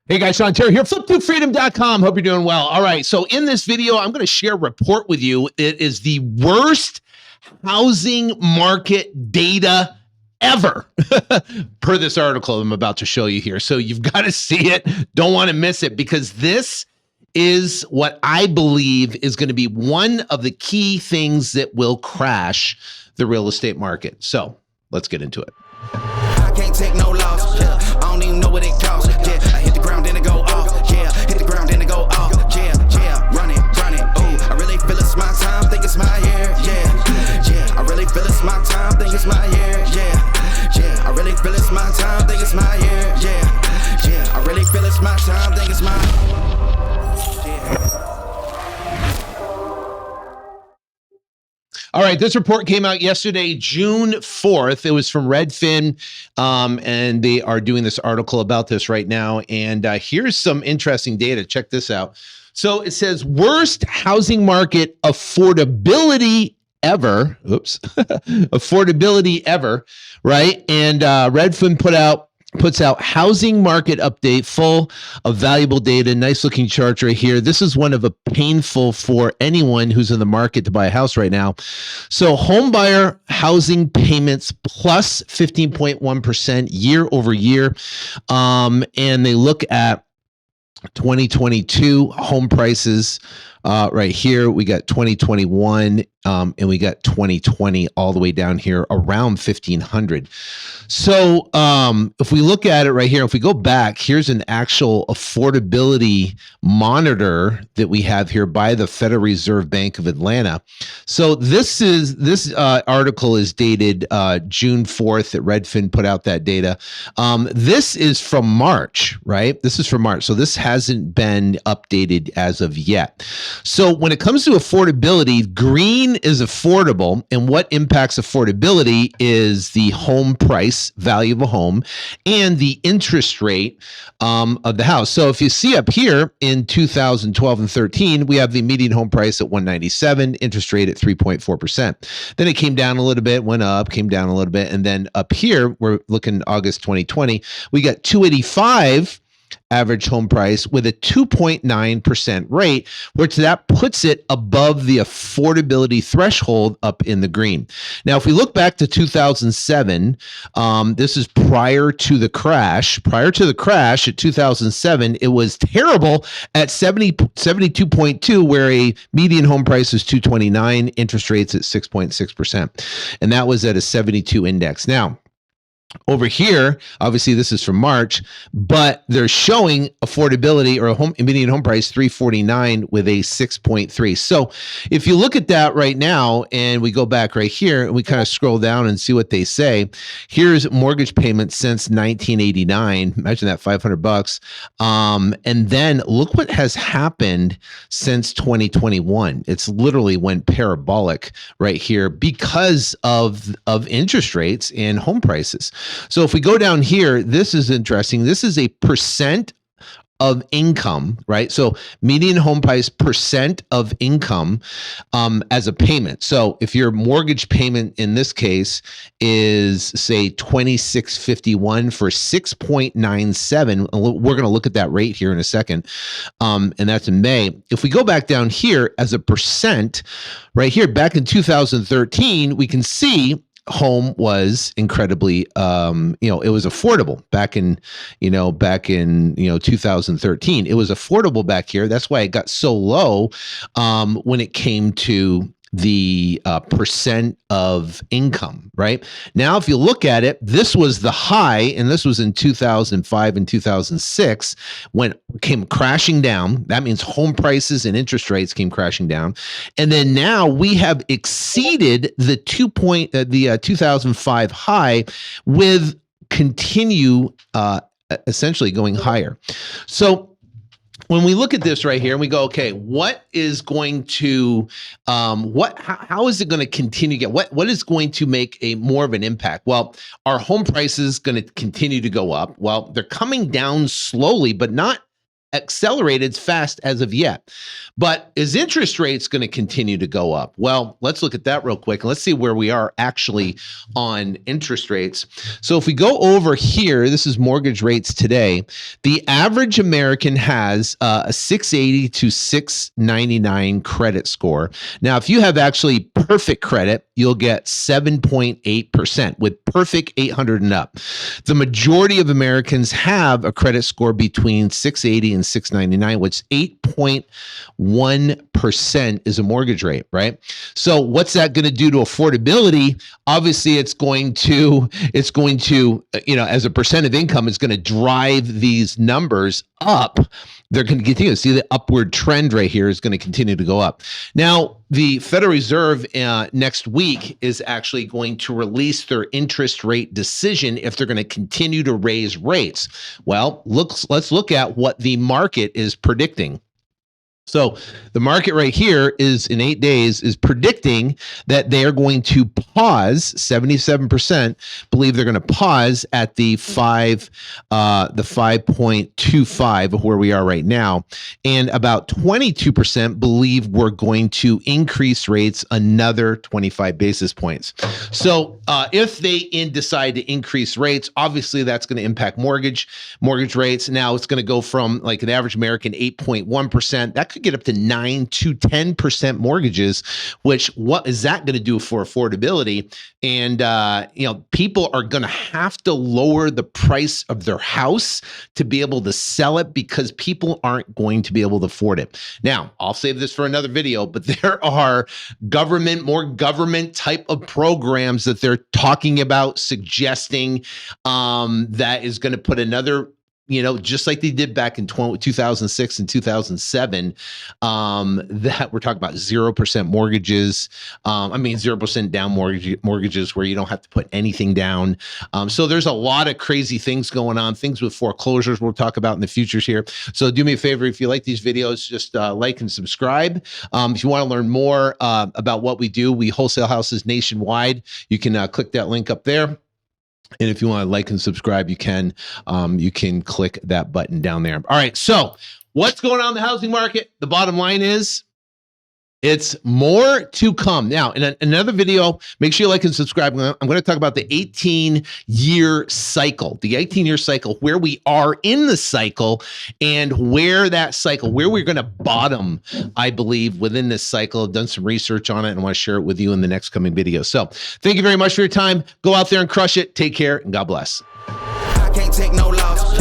Hey guys, Sean Terry here, flip2freedom.com. Hope you're doing well. All right, so in this video, I'm going to share a report with you. It is the worst housing market data ever per this article I'm about to show you here. So you've got to see it. Don't want to miss it, because this is what I believe is going to be one of the key things that will crash the real estate market. So let's get into it. I can't take no loss, yeah. I don't even know what it costs, yeah. I hit the ground and it go off, yeah. Hit the ground and it go off, yeah, yeah. Run it, ooh. I really feel it's my time, think it's my year, yeah, yeah. I really feel it's my time, think it's my year, yeah, yeah. I really feel it's my time, think it's my year, yeah, yeah. I really feel it's my time, think it's my, yeah. All right, this report came out yesterday, June 4th. It was from Redfin, and they are doing this article about this right now. And here's some interesting data. Check this out. So it says worst housing market affordability ever. Oops, affordability ever, right? And Redfin puts out housing market update full of valuable data. Nice looking charts right here. This is one of a painful for anyone who's in the market to buy a house right now. So home buyer housing payments plus 15.1% year over year. And they look at 2022 home prices right here. We got 2021 and we got 2020 all the way down here around 1,500. So if we look at it right here, if we go back, here's an actual affordability monitor that we have here by the Federal Reserve Bank of Atlanta. So this article is dated June 4th that Redfin put out that data. This is from March, right? This is from March. So this hasn't been updated as of yet. So when it comes to affordability, green is affordable, and what impacts affordability is the home price, value of a home, and the interest rate of the house. So if you see up here in 2012 and 13, we have the median home price at 197, interest rate at 3.4%. Then it came down a little bit, went up, came down a little bit, and then up here, we're looking August 2020, we got 285 average home price with a 2.9% rate, which that puts it above the affordability threshold up in the green. Now, if we look back to 2007, this is prior to the crash. Prior to the crash at 2007, it was terrible at 72.2, where a median home price is 229, interest rates at 6.6%. And that was at a 72 index. Now, over here, obviously this is from March, but they're showing affordability or a median home price 349 with a 6.3. So if you look at that right now and we go back right here and we kind of scroll down and see what they say, here's mortgage payments since 1989. Imagine that, $500. And then look what has happened since 2021. It's literally went parabolic right here because of interest rates and home prices. So if we go down here, this is interesting. This is a percent of income, right? So median home price percent of income as a payment. So if your mortgage payment in this case is say $2,651 for 6.97, we're going to look at that rate here in a second, and that's in May. If we go back down here as a percent, right here back in 2013, we can see home was incredibly, it was affordable back in 2013. It was affordable back here. That's why it got so low when it came to the percent of income, right? Now, if you look at it, this was the high, and this was in 2005 and 2006, when it came crashing down. That means home prices and interest rates came crashing down. And then now we have exceeded the 2005 high with continue essentially going higher. So when we look at this right here and we go, okay, what is going to, how is it going to continue to get, what is going to make a more of an impact? Well, are home prices going to continue to go up? Well, they're coming down slowly, but not accelerated fast as of yet. But is interest rates going to continue to go up? Well, let's look at that real quick and let's see where we are actually on interest rates. So if we go over here, this is mortgage rates today. The average American has a 680 to 699 credit score. Now, if you have actually perfect credit, you'll get 7.8% with perfect 800 and up. The majority of Americans have a credit score between 680 and 699, which 8.1% is a mortgage rate, right? So what's that going to do to affordability? Obviously, it's going to, as a percent of income, it's going to drive these numbers up. They're going to continue. See the upward trend right here is going to continue to go up. Now, the Federal Reserve next week is actually going to release their interest rate decision if they're going to continue to raise rates. Well, let's look at what the market is predicting. So the market right here is in 8 days is predicting that they are going to pause. 77% believe they're going to pause at the 5.25 of where we are right now, and about 22% believe we're going to increase rates another 25 basis points. So if they decide to increase rates, obviously that's going to impact mortgage rates. Now it's going to go from like an average American 8.1%. That could get up to 9 to 10% mortgages, which what is that going to do for affordability? And, people are going to have to lower the price of their house to be able to sell it because people aren't going to be able to afford it. Now, I'll save this for another video, but there are more government type of programs that they're talking about, suggesting that is going to put another, just like they did back in 2006 and 2007, that we're talking about 0% mortgages. 0% down mortgages where you don't have to put anything down. So there's a lot of crazy things going on, things with foreclosures we'll talk about in the futures here. So do me a favor, if you like these videos, just like and subscribe. If you want to learn more about what we do, we wholesale houses nationwide. You can click that link up there. And if you want to like and subscribe, you can click that button down there. All right. So what's going on in the housing market? The bottom line is it's more to come. Now, in another video, make sure you like and subscribe. I'm going to talk about the 18-year cycle, where we are in the cycle and where we're going to bottom, I believe, within this cycle. I've done some research on it and want to share it with you in the next coming video. So thank you very much for your time. Go out there and crush it. Take care and God bless. I can't take no loss.